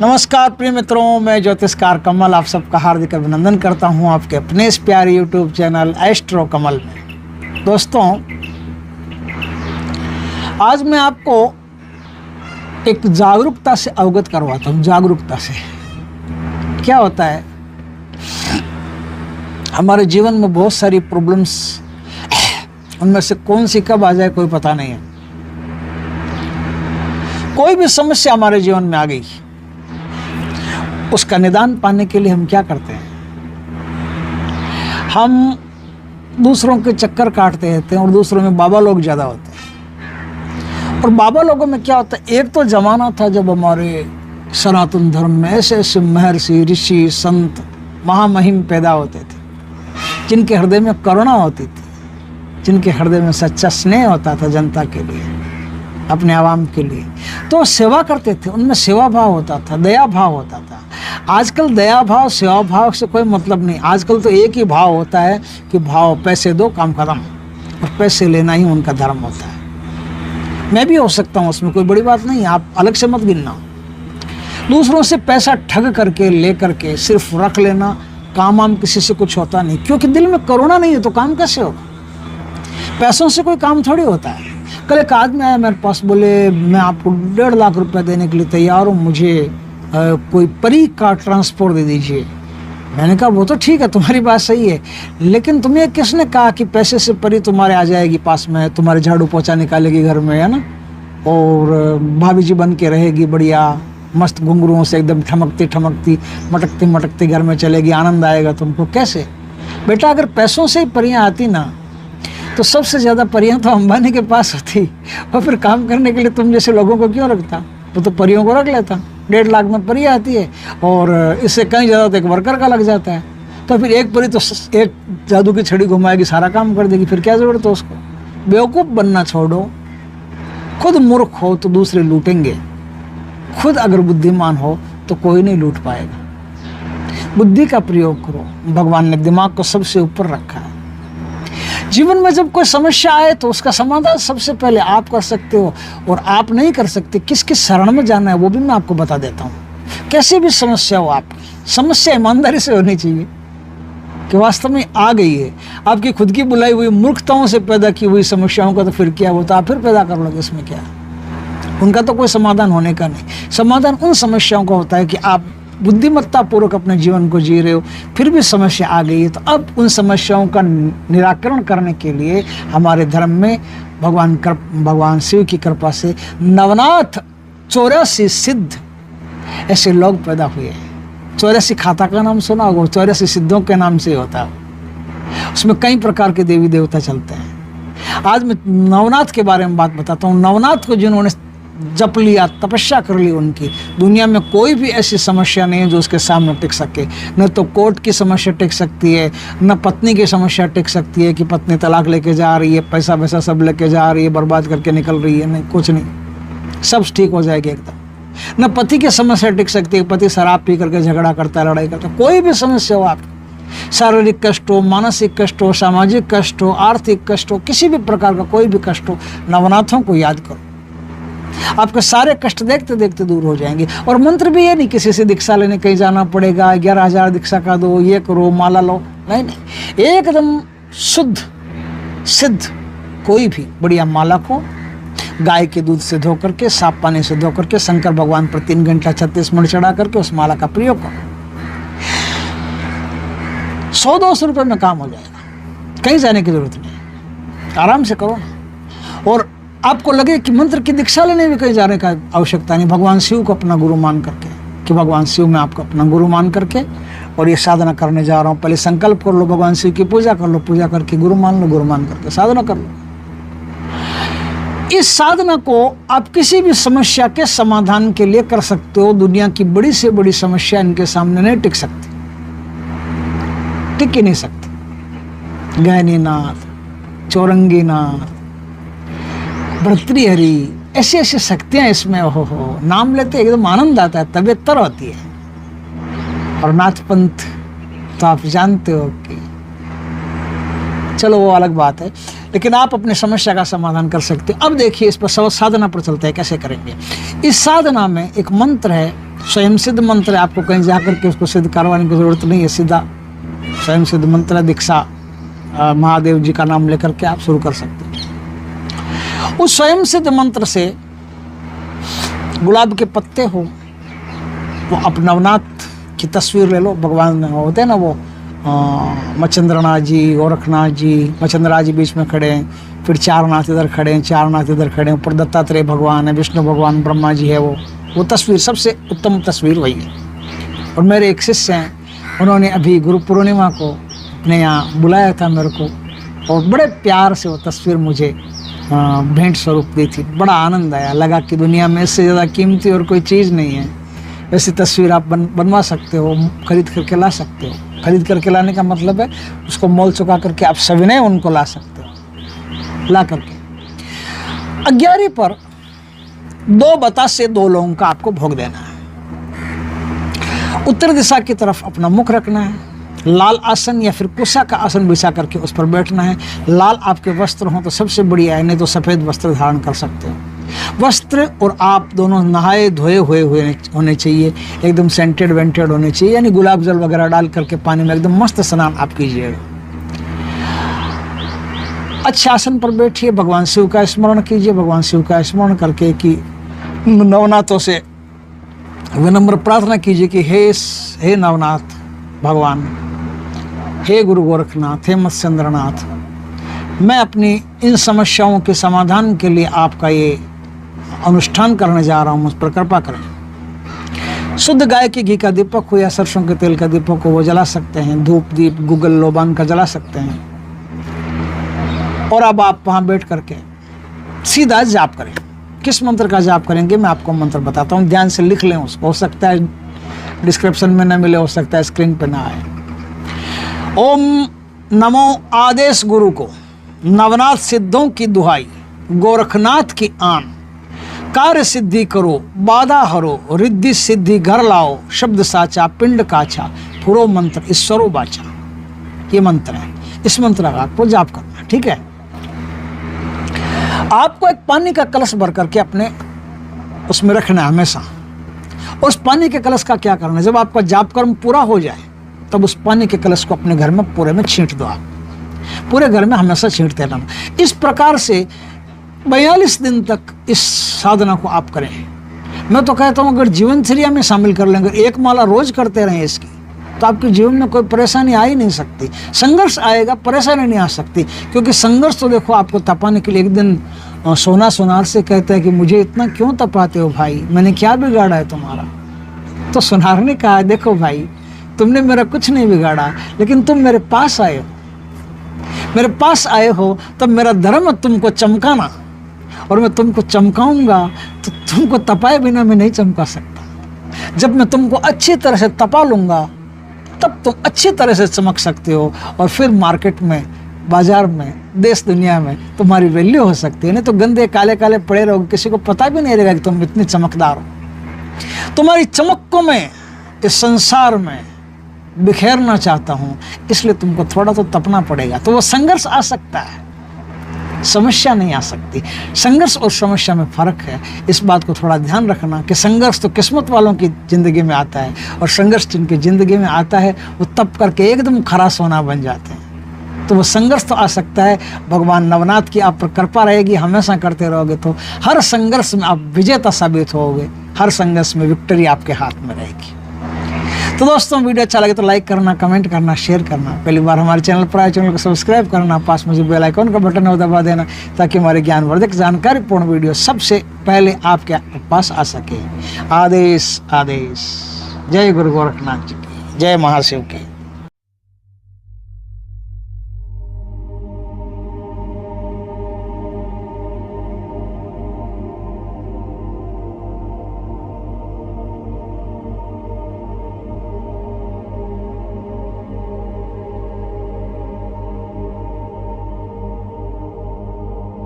नमस्कार प्रिय मित्रों, मैं ज्योतिषकार कमल आप सबका हार्दिक अभिनंदन करता हूं आपके अपने इस प्यारे यूट्यूब चैनल एस्ट्रो कमल में। दोस्तों, आज मैं आपको एक जागरूकता से अवगत करवाता हूं। जागरूकता से क्या होता है, हमारे जीवन में बहुत सारी प्रॉब्लम्स, उनमें से कौन सी कब आ जाए कोई पता नहीं है। कोई भी समस्या हमारे जीवन में आ गई, उसका निदान पाने के लिए हम क्या करते हैं? हम दूसरों के चक्कर काटते रहते हैं और दूसरों में बाबा लोग ज़्यादा होते हैं। और बाबा लोगों में क्या होता है, एक तो ज़माना था जब हमारे सनातन धर्म में ऐसे ऐसे महर्षि, ऋषि, संत, महामहिम पैदा होते थे, जिनके हृदय में करुणा होती थी, जिनके हृदय में सच्चा स्नेह होता था जनता के लिए, अपने आवाम के लिए। तो सेवा करते थे, उनमें सेवा भाव होता था, दया भाव होता था। आजकल दया भाव, सेवा भाव से कोई मतलब नहीं। आजकल तो एक ही भाव होता है कि भाव, पैसे दो काम खत्म, और पैसे लेना ही उनका धर्म होता है। मैं भी हो सकता हूँ, उसमें कोई बड़ी बात नहीं, आप अलग से मत गिनना। दूसरों से पैसा ठग करके, ले करके सिर्फ रख लेना, काम किसी से कुछ होता नहीं, क्योंकि दिल में करुणा नहीं है तो काम कैसे होगा? पैसों से कोई काम थोड़ी होता है। कल एक आदमी आया मेरे पास, बोले मैं आपको 1.5 लाख रुपए देने के लिए तैयार हूँ, मुझे कोई परी का ट्रांसपोर्ट दे दीजिए। मैंने कहा वो तो ठीक है, तुम्हारी बात सही है, लेकिन तुम्हें किसने कहा कि पैसे से परी तुम्हारे आ जाएगी पास में, तुम्हारे झाड़ू पोछा निकालेगी घर में, है ना, और भाभी जी बन के रहेगी बढ़िया मस्त घुंघरुओं से एकदम ठमकती ठमकती, मटकती मटकती घर में चलेगी, आनंद आएगा तुमको? कैसे बेटा? अगर पैसों से ही परियां आती ना, तो सबसे ज़्यादा परियां तो अंबानी के पास होती, और फिर काम करने के लिए तुम जैसे लोगों को क्यों रखता? वो तो परियों को रख लेता। 1.5 लाख में परी आती है, और इससे कहीं ज़्यादा तो एक वर्कर का लग जाता है। तो फिर एक परी तो एक जादू की छड़ी घुमाएगी, सारा काम कर देगी, फिर क्या ज़रूरत है उसको? बेवकूफ़ बनना छोड़ो। खुद मूर्ख हो तो दूसरे लूटेंगे, खुद अगर बुद्धिमान हो तो कोई नहीं लूट पाएगा। बुद्धि का प्रयोग करो। भगवान ने दिमाग को सबसे ऊपर रखा है। जीवन में जब कोई समस्या आए तो उसका समाधान सबसे पहले आप कर सकते हो, और आप नहीं कर सकते, किसकी शरण में जाना है वो भी मैं आपको बता देता हूँ। कैसी भी समस्या हो आपकी, समस्या ईमानदारी से होनी चाहिए कि वास्तव में आ गई है, आपकी खुद की बुलाई हुई मूर्खताओं से पैदा की हुई समस्याओं का तो फिर क्या, वो तो आप फिर पैदा कर लोगे, इसमें क्या? उनका तो कोई समाधान होने का नहीं। समाधान उन समस्याओं का होता है कि आप बुद्धिमत्ता पूर्वक अपने जीवन को जी रहे हो, फिर भी समस्या आ गई है, तो अब उन समस्याओं का निराकरण करने के लिए हमारे धर्म में भगवान शिव की कृपा से नवनाथ 84 सिद्ध ऐसे लोग पैदा हुए हैं। 84 खाता का नाम सुना होगा, 84 सिद्धों के नाम से होता है। उसमें कई प्रकार के देवी देवता चलते हैं। आज मैं नवनाथ के बारे में बात बताता हूँ। नवनाथ को जिन्होंने जप लिया, तपस्या कर ली, उनकी दुनिया में कोई भी ऐसी समस्या नहीं है जो उसके सामने टिक सके। न तो कोर्ट की समस्या टिक सकती है, न पत्नी की समस्या टिक सकती है कि पत्नी तलाक लेके जा रही है, पैसा वैसा सब लेके जा रही है, बर्बाद करके निकल रही है। नहीं, कुछ नहीं, सब ठीक हो जाएगी एकदम। न पति की समस्या टिक सकती है, पति शराब पी करके झगड़ा करता है, लड़ाई करता है। कोई भी समस्या हो आपकी, शारीरिक कष्ट हो, मानसिक कष्ट हो, सामाजिक कष्ट हो, आर्थिक कष्ट हो, किसी भी प्रकार का कोई भी कष्ट हो, नवनाथों को याद करो, आपके सारे कष्ट देखते देखते दूर हो जाएंगे। और मंत्र भी ये नहीं किसी से दीक्षा लेने कहीं जाना पड़ेगा, 11,000 दीक्षा का दो, ये करो, माला लो, नहीं नहीं, एकदम शुद्ध सिद्ध कोई भी बढ़िया माला को गाय के दूध से धो करके, साफ पानी से धो करके, शंकर भगवान पर 3 घंटा 36 मिनट चढ़ा करके उस माला का प्रयोग करो। 100-200 रुपये में काम हो जाएगा, कहीं जाने की जरूरत नहीं, आराम से करो ना। और आपको लगे कि मंत्र की दीक्षा लेने भी कहीं जाने का आवश्यकता नहीं, भगवान शिव को अपना गुरु मान करके, कि भगवान शिव में आपको अपना गुरु मान करके और ये साधना करने जा रहा हूँ, पहले संकल्प कर लो, भगवान शिव की पूजा कर लो, पूजा करके गुरु मान लो, गुरु मान करके साधना कर लो। इस साधना को आप किसी भी समस्या के समाधान के लिए कर सकते हो। दुनिया की बड़ी से बड़ी समस्या इनके सामने नहीं टिक सकती, टिक ही नहीं सकती। गहनीनाथ, चौरंगीनाथ, भर्तृहरि, ऐसी ऐसी शक्तियां इसमें हो नाम लेते एकदम आनंद आता है, तबीयत तर होती है। और नाथ पंथ तो आप जानते हो कि चलो वो अलग बात है, लेकिन आप अपनी समस्या का समाधान कर सकते हो। अब देखिए, इस पर साधना पर चलते हैं, कैसे करेंगे। इस साधना में एक मंत्र है, स्वयं सिद्ध मंत्र है, आपको कहीं जाकर के उसको सिद्ध करवाने की जरूरत नहीं है। सीधा स्वयं सिद्ध मंत्र दीक्षा महादेव जी का नाम लेकर के आप शुरू कर सकते हैं। उस स्वयं सिद्ध मंत्र से गुलाब के पत्ते हो, वो आप नवनाथ की तस्वीर ले लो, भगवान होते हैं ना वो मचंद्रनाथ जी, गोरखनाथ जी, मचंद्रनाथ जी बीच में खड़े हैं, फिर चार नाथ इधर खड़े हैं, चार नाथ इधर खड़े हैं, ऊपर दत्तात्रेय भगवान है, विष्णु भगवान, ब्रह्मा जी है, वो तस्वीर सबसे उत्तम तस्वीर वही है। और मेरे एक शिष्य हैं, उन्होंने अभी गुरु पूर्णिमा को अपने यहाँ बुलाया था मेरे को, और बड़े प्यार से वो तस्वीर मुझे भेंट स्वरूप दी थी। बड़ा आनंद आया, लगा कि दुनिया में इससे ज़्यादा कीमती और कोई चीज़ नहीं है। वैसी तस्वीर आप बनवा सकते हो, खरीद करके ला सकते हो। खरीद करके लाने का मतलब है उसको मोल चुका करके आप सविनय उनको ला सकते हो, ला करके। 11 पर 2 बतासे 2 लोगों का आपको भोग देना है। उत्तर दिशा की तरफ अपना मुख रखना है, लाल आसन या फिर कुशा का आसन बिछा करके उस पर बैठना है। लाल आपके वस्त्र हों तो सबसे बढ़िया है, नहीं तो सफ़ेद वस्त्र धारण कर सकते हो। वस्त्र और आप दोनों नहाए धोए हुए होने चाहिए, एकदम सेंटेड वेंटेड होने चाहिए, यानी गुलाब जल वगैरह डाल करके पानी में एकदम मस्त स्नान आप कीजिएगा। अच्छे आसन पर बैठिए, भगवान शिव का स्मरण कीजिए। भगवान शिव का स्मरण करके कि नवनाथों से विनम्र प्रार्थना कीजिए कि हे नवनाथ भगवान, हे गुरु गोरखनाथ, हे मत्स्येंद्रनाथ, मैं अपनी इन समस्याओं के समाधान के लिए आपका ये अनुष्ठान करने जा रहा हूँ, मुझ पर कृपा करें। शुद्ध गाय के घी का दीपक हो या सरसों के तेल का दीपक हो, वो जला सकते हैं। धूप दीप गूगल लोबान का जला सकते हैं। और अब आप वहाँ बैठ करके सीधा जाप करें। किस मंत्र का जाप करेंगे मैं आपको मंत्र बताता हूँ, ध्यान से लिख लें उसको। हो सकता है डिस्क्रिप्शन में न मिले, हो सकता है स्क्रीन पर ना आए। ओम नमो आदेश गुरु को, नवनाथ सिद्धों की दुहाई, गोरखनाथ की आन, कार्य सिद्धि करो, बाधा हरो, रिद्धि सिद्धि घर लाओ, शब्द साचा पिंड काछा, फुरो मंत्र ईश्वरो बाचा। ये मंत्र है, इस मंत्र का आपको जाप करना, ठीक है। आपको एक पानी का कलश भर करके अपने उसमें रखना है हमेशा। उस पानी के कलश का क्या करना है, जब आपका जाप कर्म पूरा हो जाए तब उस पानी के कलश को अपने घर में पूरे में छींट दो। आप पूरे घर में हमेशा छींटते रहना। इस प्रकार से 42 दिन तक इस साधना को आप करें। मैं तो कहता हूँ अगर जीवनचर्या में शामिल कर लेंगे, एक माला रोज करते रहें इसकी, तो आपके जीवन में कोई परेशानी आ ही नहीं सकती। संघर्ष आएगा, परेशानी नहीं आ सकती, क्योंकि संघर्ष तो देखो आपको तपाने के लिए। एक दिन सोना सोनार से कहता है कि मुझे इतना क्यों तपाते हो भाई, मैंने क्या बिगाड़ा है तुम्हारा। तो सोनार ने कहा, देखो भाई तुमने मेरा कुछ नहीं बिगाड़ा, लेकिन तुम मेरे पास आए हो, मेरे पास आए हो तब मेरा धर्म है तुमको चमकाना, और मैं तुमको चमकाऊंगा तो तुमको तपाए बिना मैं नहीं चमका सकता। जब मैं तुमको अच्छी तरह से तपा लूंगा तब तुम अच्छी तरह से चमक सकते हो, और फिर मार्केट में, बाजार में, देश दुनिया में तुम्हारी वैल्यू हो सकती है। नहीं तो गंदे काले काले पड़े रहोगे, किसी को पता भी नहीं रहेगा कि तुम इतनी चमकदार हो। तुम्हारी चमक को मैं इस संसार में बिखेरना चाहता हूँ, इसलिए तुमको थोड़ा तो तपना पड़ेगा। तो वो संघर्ष आ सकता है, समस्या नहीं आ सकती। संघर्ष और समस्या में फर्क है, इस बात को थोड़ा ध्यान रखना कि संघर्ष तो किस्मत वालों की ज़िंदगी में आता है, और संघर्ष जिनकी ज़िंदगी में आता है वो तप करके एकदम खरा सोना बन जाते हैं। तो वो संघर्ष तो आ सकता है। भगवान नवनाथ की आप पर कृपा रहेगी, हमेशा करते रहोगे तो हर संघर्ष में आप विजेता साबित होगे, हर संघर्ष में विक्ट्री आपके हाथ में रहेगी। तो दोस्तों वीडियो अच्छा लगे तो लाइक करना, कमेंट करना, शेयर करना। पहली बार हमारे चैनल पर आए, चैनल को सब्सक्राइब करना, पास में जो बेल आइकन का बटन है वो दबा देना, ताकि हमारे ज्ञानवर्धक जानकारीपूर्ण वीडियो सबसे पहले आपके पास आ सके। आदेश आदेश। जय गुरु गोरखनाथ जी की, जय महाशिव की।